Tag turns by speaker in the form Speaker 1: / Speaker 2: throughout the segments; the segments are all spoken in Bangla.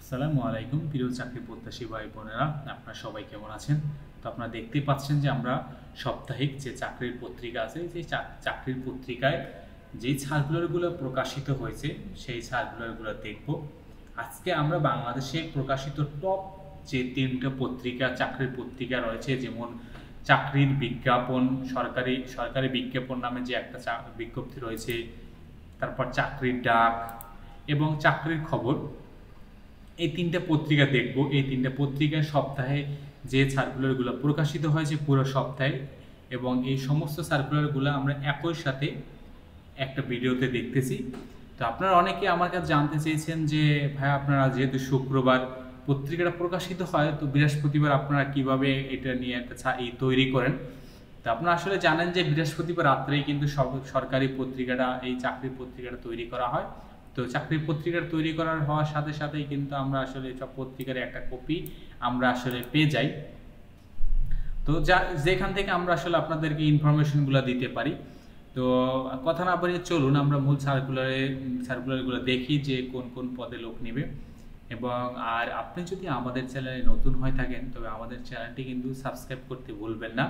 Speaker 1: আসসালামু আলাইকুম প্রিয় চাকরি প্রত্যাশী ভাই বোনেরা, আপনারা সবাই কেমন আছেন? তো আপনারা দেখতেই পাচ্ছেন যে আমরা সাপ্তাহিক যে চাকরির পত্রিকা আছে, সেই চাকরির পত্রিকায় যেই সার্কুলারগুলো প্রকাশিত হয়েছে সেই সার্কুলারগুলো দেখব। আজকে আমরা বাংলাদেশে প্রকাশিত টপ যে তিনটা পত্রিকা, চাকরির পত্রিকা রয়েছে, যেমন চাকরির বিজ্ঞাপন, সরকারি বিজ্ঞাপন নামে যে একটা বিজ্ঞপ্তি রয়েছে, তারপর চাকরির ডাক এবং চাকরির খবর, এই তিনটা পত্রিকা দেখব। এই তিনটা পত্রিকায় সপ্তাহে যে সার্কুলারগুলো প্রকাশিত হয়েছে পুরো সপ্তাহে, এবং এই সমস্ত সার্কুলারগুলো আমরা একই সাথে একটা ভিডিওতে দেখতেছি। তো আপনারা অনেকে আমার কাছে জানতে চেয়েছেন যে ভাই, আপনারা যেহেতু শুক্রবার পত্রিকাটা প্রকাশিত হয়, তো বৃহস্পতিবার আপনারা কিভাবে এটা নিয়ে একটা তৈরি করেন। তো আপনারা আসলে জানেন যে বৃহস্পতিবার রাত্রেই কিন্তু সরকারি পত্রিকাটা, এই চাকরির পত্রিকাটা তৈরি করা হয়। তো চাকরির পত্রিকার তৈরি করার হওয়ার সাথে সাথেই কিন্তু আমরা আসলে সব পত্রিকার একটা কপি আমরা আসলে পেয়ে যাই। তো যেখান থেকে আমরা আসলে আপনাদেরকে ইনফরমেশনগুলো দিতে পারি। তো কথা না বাড়িয়ে চলুন আমরা মূল সার্কুলারগুলো দেখি যে কোন কোন পদে লোক নেবে। এবং আর আপনি যদি আমাদের চ্যানেলে নতুন হয়ে থাকেন তবে আমাদের চ্যানেলটি কিন্তু সাবস্ক্রাইব করতে ভুলবেন না।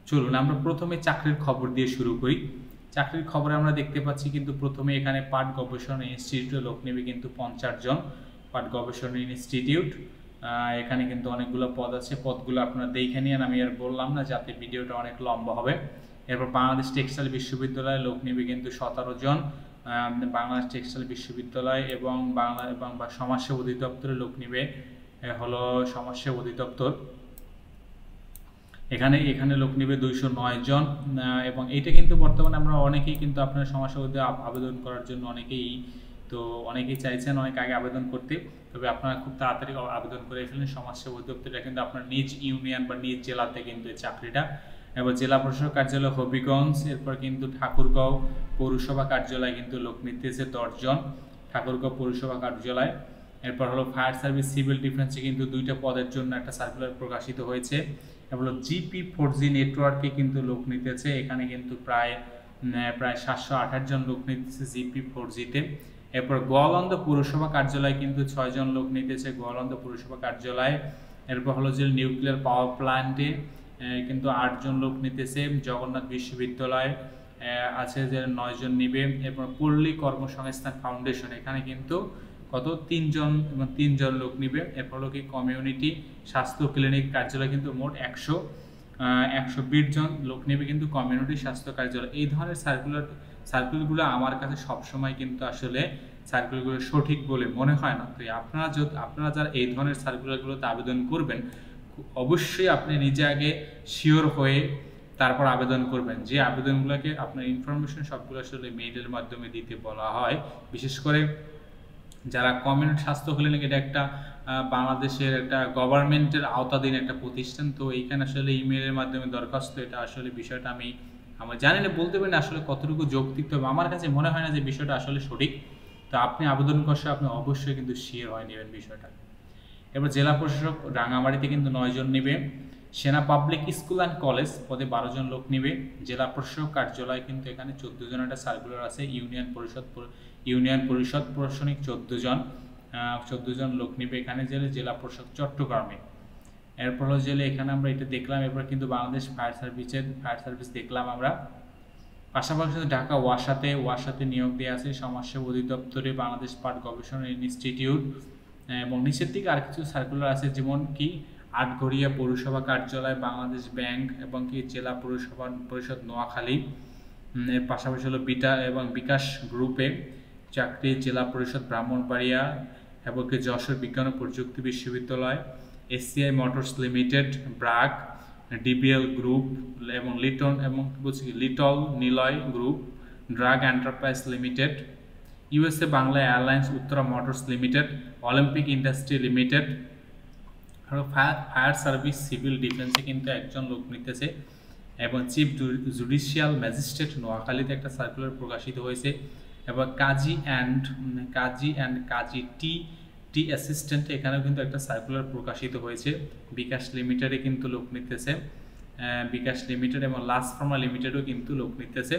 Speaker 1: চলুন আমরা প্রথমে চাকরির খবর দিয়ে শুরু করি। চাকরির খবরে আমরা দেখতে পাচ্ছি কিন্তু প্রথমে এখানে পাট গবেষণা ইনস্টিটিউটে লোক নেবে কিন্তু 50 জন। পাট গবেষণা ইনস্টিটিউট, এখানে কিন্তু অনেকগুলো পদ আছে। পদগুলো আপনারা দেখে নিন, আমি আর বললাম না যাতে ভিডিওটা অনেক লম্বা হবে। এরপর বাংলাদেশ টেক্সটাইল বিশ্ববিদ্যালয়ে লোক নেবে কিন্তু 17 জন। বাংলাদেশ টেক্সটাইল বিশ্ববিদ্যালয় এবং সমাজসেবা অধিদপ্তরে লোক নেবে হলো সমাজসেবা অধিদপ্তর। এখানে লোক নেবে 209 জন। এবং এটা কিন্তু বর্তমানে আমরা অনেকেই কিন্তু আপনার সমাজসেবা আবেদন করার জন্য অনেকেই চাইছেন অনেক আগে আবেদন করতে। তবে আপনারা খুব তাড়াতাড়ি আবেদন করে ফেলেন। সমাজসেবা অধিদপ্তরটা কিন্তু আপনার নিজ ইউনিয়ন বা নিজ জেলাতে কিন্তু এই চাকরিটা। এবার জেলা প্রশাসক কার্যালয় হবিগঞ্জ, এরপর কিন্তু ঠাকুরগাঁও পৌরসভা কার্যালয় কিন্তু লোক নিতেছে 10 জন, ঠাকুরগাঁও পৌরসভা কার্যালয়। এরপর হলো ফায়ার সার্ভিস সিভিল ডিফেন্সে কিন্তু 2টা পদের জন্য একটা সার্কুলার প্রকাশিত হয়েছে। এবার GP4G নেটওয়ার্কে কিন্তু লোক নিতেছে, এখানে কিন্তু প্রায় 728 জন লোক নিতেছে GP4Gতে। এরপর গোয়ালন্দ পৌরসভা কার্যালয় কিন্তু 6 জন লোক নিতেছে, গোয়ালন্দ পৌরসভা কার্যালয়। এরপর হলো যে নিউক্লিয়ার পাওয়ার প্ল্যান্টে কিন্তু 8 জন লোক নিতেছে, জগন্নাথ বিশ্ববিদ্যালয় আছে যে 9 জন নিবে। এরপর পল্লী কর্মসংস্থান ফাউন্ডেশন, এখানে কিন্তু 3 জন লোক নিবে। এরপর হলো কি কমিউনিটি স্বাস্থ্য ক্লিনিক কার্যালয় কিন্তু মোট 120 জন লোক নেবে কিন্তু কমিউনিটি স্বাস্থ্য কার্যালয়। এই ধরনের সার্কুলারগুলো আমার কাছে সবসময় কিন্তু আসলে সার্কুলারগুলো সঠিক বলে মনে হয় না। তো আপনারা যারা এই ধরনের সার্কুলারগুলোতে আবেদন করবেন, অবশ্যই আপনি নিজে আগে শিওর হয়ে তারপর আবেদন করবেন। যে আবেদনগুলোকে আপনার ইনফরমেশন সবগুলো আসলে মেইলের মাধ্যমে দিতে বলা হয়। বিশেষ করে যারা কমিউনিটি স্বাস্থ্য ক্লিনিক, এটা একটা বাংলাদেশের একটা গভর্নমেন্টের আওতাধীন একটা প্রতিষ্ঠান। তো এইখানে আসলে ইমেইলের মাধ্যমে দরখাস্ত, এটা আসলে বিষয়টা আমার জানি না, বলতে পারি না আসলে কতটুকু যৌক্তিক, তবে আমার কাছে মনে হয় না যে বিষয়টা আসলে সঠিক। তো আপনি আবেদন করছে আপনি অবশ্যই কিন্তু শিওর হয়ে নেবেন বিষয়টা। এবার জেলা প্রশাসক রাঙামাটিতে কিন্তু 9 জন নেবে। সেনা পাবলিক স্কুল অ্যান্ড কলেজ পদে 12 জন লোক নেবে। জেলা প্রশাসক কার্যালয় কিন্তু এখানে 14 জন একটা সার্কুলার আছে। ইউনিয়ন পরিষদ প্রশাসনিক 14 জন লোক নেবে এখানে। জেলা প্রশাসক চট্টগ্রামে। এরপর হলো এখানে আমরা এটা দেখলাম। এরপর কিন্তু বাংলাদেশ ফায়ার সার্ভিস দেখলাম আমরা। পাশাপাশি ঢাকা ওয়াসাতে নিয়োগ দেওয়া আছে সমাজসেবা অধিদপ্তরে, বাংলাদেশ পাট গবেষণা ইনস্টিটিউট। এবং নিচের দিকে আর কিছু সার্কুলার আছে, যেমন কি আটঘরিয়া পৌরসভা কার্যালয়, বাংলাদেশ ব্যাংক এবং কি জেলা পরিষদ নোয়াখালী। এর পাশাপাশি হলো বিকাশ গ্রুপে চাকরি, জেলা পরিষদ ব্রাহ্মণবাড়িয়া এবং কি যশোর বিজ্ঞান ও প্রযুক্তি বিশ্ববিদ্যালয়, SCI motors limited, BRAC, DBL group এবং little Niloy group, drug enterprise limited, USA Bangla airlines, Uttara motors limited, Olympic industry limited. Fire service civil ডিফেন্সে কিন্তু 1 জন লোক নিতেছে। এবং চিফ জুডিশিয়াল ম্যাজিস্ট্রেট নোয়াখালীতে একটা সার্কুলার প্রকাশিত হয়েছে। এবং কাজী টি অ্যাসিস্ট্যান্ট, এখানেও কিন্তু একটা সার্কুলার প্রকাশিত হয়েছে। বিকাশ লিমিটেডে কিন্তু লোক নিতেছে, বিকাশ লিমিটেড এবং লাস্ট ফার্মা লিমিটেডও কিন্তু লোক নিতেছে।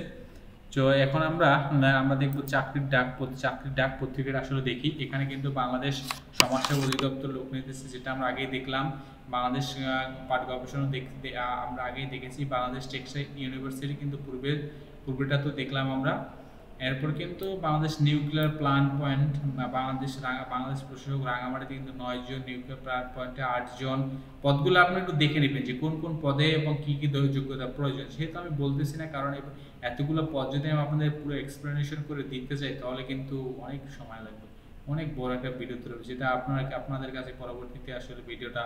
Speaker 1: তো এখন আমরা দেখব চাকরির ডাক পত্রিকাটা আসলে দেখি। এখানে কিন্তু বাংলাদেশ সমাজসেবা অধিদপ্তর লোক নিতেছে, যেটা আমরা আগেই দেখলাম। বাংলাদেশ পাট গবেষণা আমরা আগেই দেখেছি। বাংলাদেশ টেক্সটাইল ইউনিভার্সিটি কিন্তু পূর্বেটা তো দেখলাম আমরা। এরপর কিন্তু Bangladesh nuclear plant point, Bangladesh প্রশাসক রাঙামাটিতে কিন্তু 9 জন, নিউক্লিয়ার প্ল্যান্ট পয়েন্টে 8 জন। পদগুলো আপনি একটু দেখে নেবেন যে কোন কোন পদে এবং কি কি যোগ্যতা প্রয়োজন। সেহেতু আমি বলতেছি না, কারণ এতগুলো পদ যদি আমি আপনাদের পুরো এক্সপ্লেনেশন করে দিতে চাই তাহলে কিন্তু অনেক সময় লাগবে, অনেক বড় একটা ভিডিও তৈরি হবে, যেটা আপনাদের কাছে পরবর্তীতে আসলে ভিডিওটা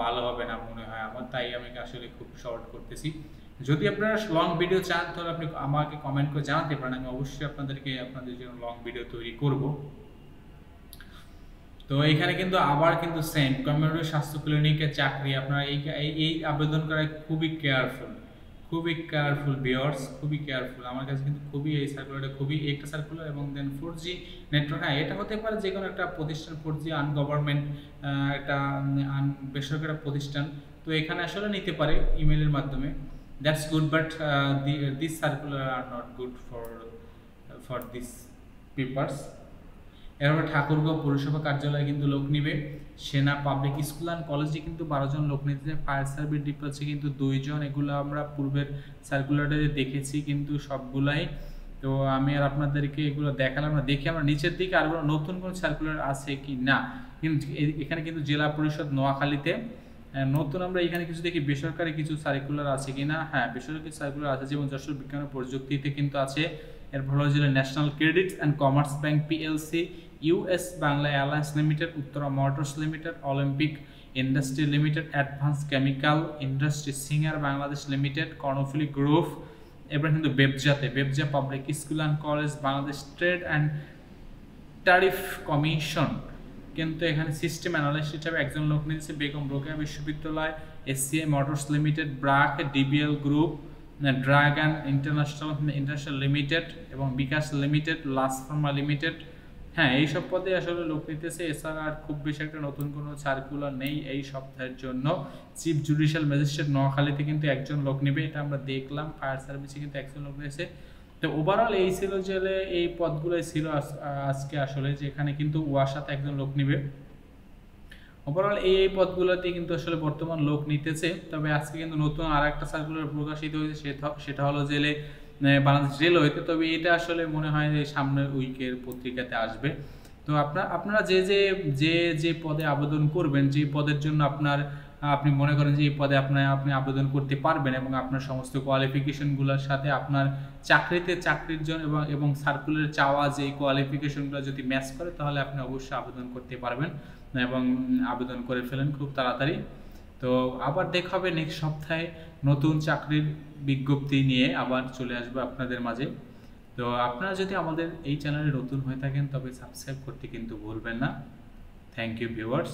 Speaker 1: ভালো হবে না মনে হয় আমার। তাই আমি আসলে খুব শর্ট করতেছি। যদি আপনারা লং ভিডিও চান তাহলে আপনি আমাকে কমেন্ট করে জানাতে পারেন, আমি অবশ্যই আপনাদের জন্য লং ভিডিও তৈরি করব। তো এখানে কিন্তু আবার কিন্তু সেম কমিউনিটি স্বাস্থ্য ক্লিনিকের চাকরি। আপনারা এই আবেদন করায় খুবই কেয়ারফুল ভিউয়ার্স, খুবই কেয়ারফুল। আমার কাছে কিন্তু খুবই এই সার্কুলারটা খুবই একটা সার্কুলার। এবং দেন 4G নেটওয়ার্ক, হ্যাঁ এটা হতে পারে যে কোনো একটা প্রতিষ্ঠান, 4G আনগভর্নমেন্ট একটা বেসরকারি প্রতিষ্ঠান, তো এখানে আসলে নিতে পারে ইমেলের মাধ্যমে। That's good, but this circular are not good for this papers. এরপর ঠাকুরগাঁও পৌরসভা কার্যালয়ে কিন্তু লোক নিবে। সেনা পাবলিক স্কুল অ্যান্ড কলেজে কিন্তু 12 জন লোক নিতে। ফায়ার সার্ভিস ডিপার্টমেন্টে কিন্তু 2 জন। এগুলো আমরা পূর্বের সার্কুলারে দেখেছি কিন্তু সবগুলাই। তো আমি আর আপনাদেরকে এগুলো দেখালাম না। দেখি আমরা নিচের দিকে আর নতুন কোন সার্কুলার আছে কি না। কিন্তু এখানে কিন্তু জেলা পরিষদ নোয়াখালীতে নতুন আমরা এখানে কিছু দেখি বেসরকারি কিছু সার্কুলার আছে কিনা। হ্যাঁ, বেসরকারি সার্কুলার আছে, যেমন যশোর বিজ্ঞান ও প্রযুক্তিতে কিন্তু আছে। এরপর হলো national credit and commerce bank PLC, US Bangla airlines limited, Uttara motors limited, Olympic industry limited, advance chemical industry, Singer Bangladesh limited, Karnaphuli group. এবার কিন্তু BEPZA public school and college, Bangladesh trade and tariff commission. কিন্তু এখানে সিস্টেম অ্যানালিস্ট হিসাবে একজন লোক নিয়েছে। বেগম রোকেয়া বিশ্ববিদ্যালয়, SCI motors limited, BRAC, DBL group, dragon international limited এবং বিকাশ লিমিটেড, লাস ফার্মা লিমিটেড। হ্যাঁ, এইসব পদে আসলে লোক নিতেছে। এছাড়া আর খুব বেশি একটা নতুন কোনো সার্কুলার নেই এই সপ্তাহের জন্য। চিফ জুডিশিয়াল ম্যাজিস্ট্রেট নোয়াখালীতে কিন্তু একজন লোক নেবে, এটা আমরা দেখলাম। ফায়ার সার্ভিসে কিন্তু একজন লোক নিয়েছে। তো ওভারঅল এই ছিল যে এই পদগুলোই ছিল আজকে আসলে, যেখানে কিন্তু ওয়াসাতে একজন লোক নিবে। ওভারঅল এই পদগুলোতে কিন্তু আসলে বর্তমান লোক নিতেছে। তবে আজকে কিন্তু নতুন আর একটা সার্কুলার প্রকাশিত হয়েছে, সেটা হলো জেলে বাংলাদেশ রেলওয়েতে। তবে এটা আসলে মনে হয় যে সামনের উইকের পত্রিকাতে আসবে। তো আপনারা যে পদে আবেদন করবেন, যে পদের জন্য আপনি মনে করেন যে এই পদে আপনি আবেদন করতে পারবেন এবং আপনার সমস্ত কোয়ালিফিকেশনগুলোর সাথে আপনার চাকরির জন্য এবং সার্কুলার চাওয়া যে কোয়ালিফিকেশনগুলো যদি ম্যাচ করে তাহলে আপনি অবশ্যই আবেদন করতে পারবেন এবং আবেদন করে ফেলেন খুব তাড়াতাড়ি। তো আবার দেখা হবে নেক্সট সপ্তাহে নতুন চাকরির বিজ্ঞপ্তি নিয়ে আবার চলে আসবে আপনাদের মাঝে। তো আপনারা যদি আমাদের এই চ্যানেলে নতুন হয়ে থাকেন তবে সাবস্ক্রাইব করতে কিন্তু ভুলবেন না। Thank you viewers.